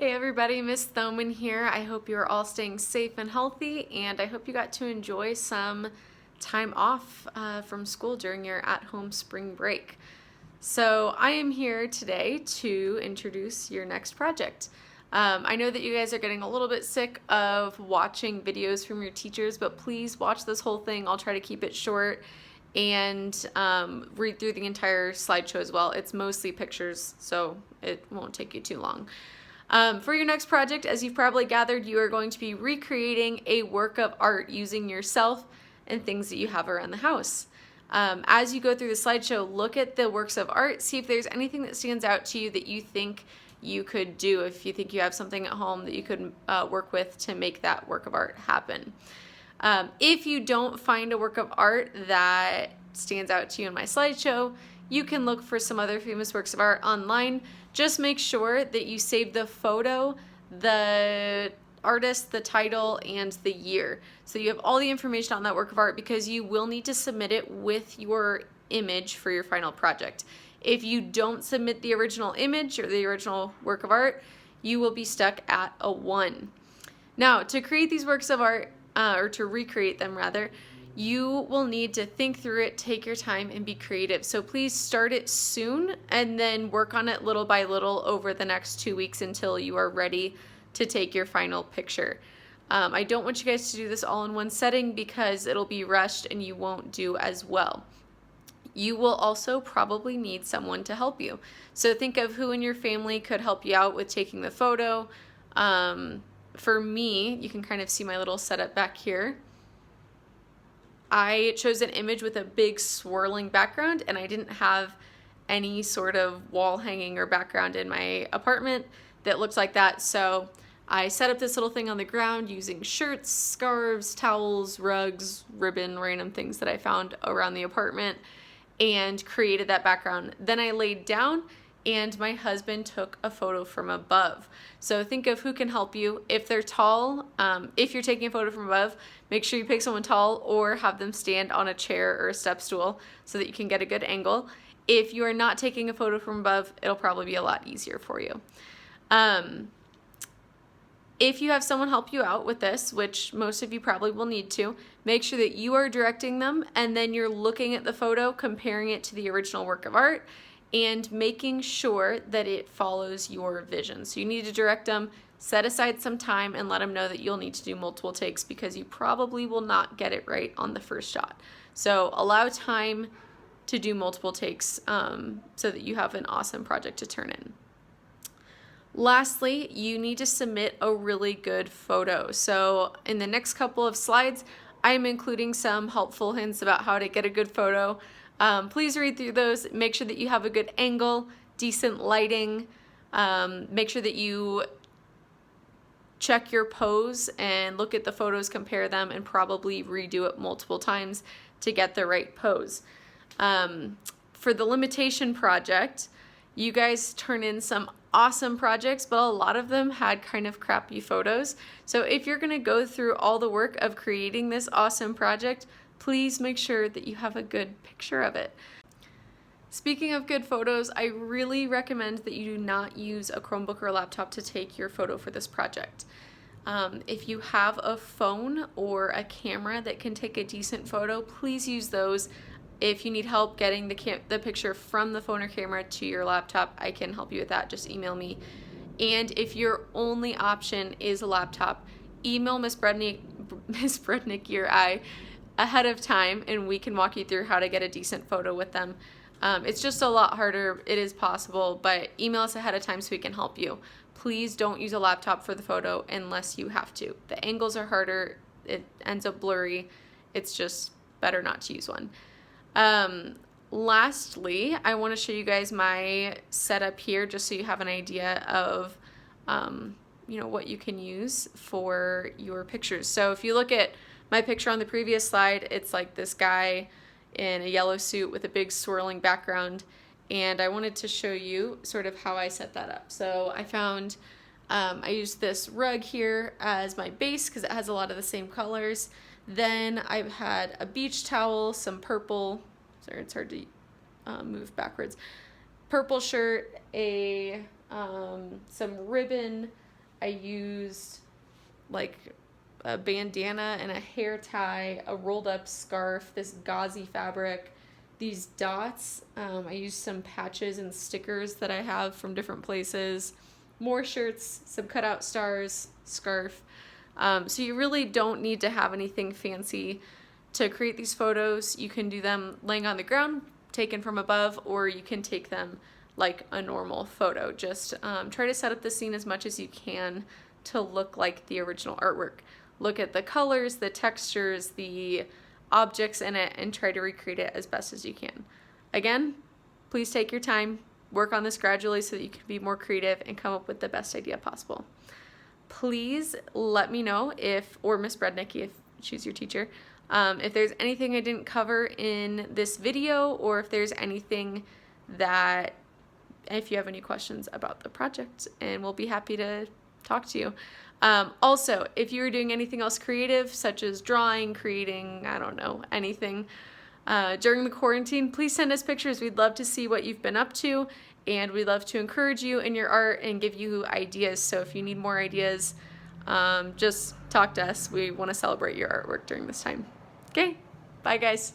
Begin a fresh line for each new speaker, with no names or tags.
Hey everybody, Miss Thoman here. I hope you're all staying safe and healthy, and I hope you got to enjoy some time off from school during your at-home spring break. So I am here today to introduce your next project. I know that you guys are getting a little bit sick of watching videos from your teachers, but please watch this whole thing. I'll try to keep it short and read through the entire slideshow as well. It's mostly pictures, so it won't take you too long. For your next project, as you've probably gathered, you are going to be recreating a work of art using yourself and things that you have around the house. As you go through the slideshow, look at the works of art, see if there's anything that stands out to you that you think you could do, if you think you have something at home that you could work with to make that work of art happen. If you don't find a work of art that stands out to you in my slideshow, you can look for some other famous works of art online. Just make sure that you save the photo, the artist, the title, and the year. So you have all the information on that work of art, because you will need to submit it with your image for your final project. If you don't submit the original image or the original work of art, you will be stuck at a 1. Now, to create these works of art, or to recreate them rather, you will need to think through it, take your time, and be creative. So please start it soon and then work on it little by little over the next 2 weeks until you are ready to take your final picture. I don't want you guys to do this all in one setting, because it'll be rushed and you won't do as well. You will also probably need someone to help you. So think of who in your family could help you out with taking the photo. For me, you can kind of see my little setup back here. I chose an image with a big swirling background, and I didn't have any sort of wall hanging or background in my apartment that looks like that. So I set up this little thing on the ground using shirts, scarves, towels, rugs, ribbon, random things that I found around the apartment, and created that background. Then I laid down, and my husband took a photo from above. So think of who can help you. If they're tall, if you're taking a photo from above, make sure you pick someone tall or have them stand on a chair or a step stool so that you can get a good angle. If you are not taking a photo from above, it'll probably be a lot easier for you. If you have someone help you out with this, which most of you probably will need to, make sure that you are directing them, and then you're looking at the photo, comparing it to the original work of art, and making sure that it follows your vision. So you need to direct them, set aside some time, and let them know that you'll need to do multiple takes, because you probably will not get it right on the first shot. So allow time to do multiple takes so that you have an awesome project to turn in. Lastly, you need to submit a really good photo. So in the next couple of slides, I'm including some helpful hints about how to get a good photo. Please read through those. Make sure that you have a good angle, decent lighting. Make sure that you check your pose and look at the photos, compare them, and probably redo it multiple times to get the right pose. For the limitation project, you guys turn in some awesome projects, but a lot of them had kind of crappy photos. So if you're gonna go through all the work of creating this awesome project, please make sure that you have a good picture of it. Speaking of good photos, I really recommend that you do not use a Chromebook or a laptop to take your photo for this project. If you have a phone or a camera that can take a decent photo, please use those. If you need help getting the picture from the phone or camera to your laptop, I can help you with that. Just email me. And if your only option is a laptop, email Miss Brednick ahead of time, and we can walk you through how to get a decent photo with them. It's just a lot harder. It is possible, but email us ahead of time so we can help you. Please don't use a laptop for the photo unless you have to. The angles are harder. It ends up blurry. It's just better not to use one. Lastly, I want to show you guys my setup here, just so you have an idea of what you can use for your pictures. So if you look at my picture on the previous slide, it's like this guy in a yellow suit with a big swirling background, and I wanted to show you sort of how I set that up. So I found I used this rug here as my base because it has a lot of the same colors. Then I've had a beach towel, some purple, sorry, it's hard to move backwards, purple shirt, some ribbon, I used like a bandana and a hair tie, a rolled up scarf, this gauzy fabric, these dots. I used some patches and stickers that I have from different places, more shirts, some cutout stars, scarf. So you really don't need to have anything fancy to create these photos. You can do them laying on the ground, taken from above, or you can take them like a normal photo. Just try to set up the scene as much as you can to look like the original artwork. Look at the colors, the textures, the objects in it, and try to recreate it as best as you can. Again, please take your time, work on this gradually so that you can be more creative and come up with the best idea possible. Please let me know or Miss Brednicki, if she's your teacher, if there's anything I didn't cover in this video, or if there's anything if you have any questions about the project, and we'll be happy to talk to you. Also, if you're doing anything else creative, such as drawing, creating, I don't know, anything, during the quarantine, please send us pictures. We'd love to see what you've been up to, and we'd love to encourage you in your art and give you ideas. So if you need more ideas, just talk to us. We want to celebrate your artwork during this time. Okay, bye guys.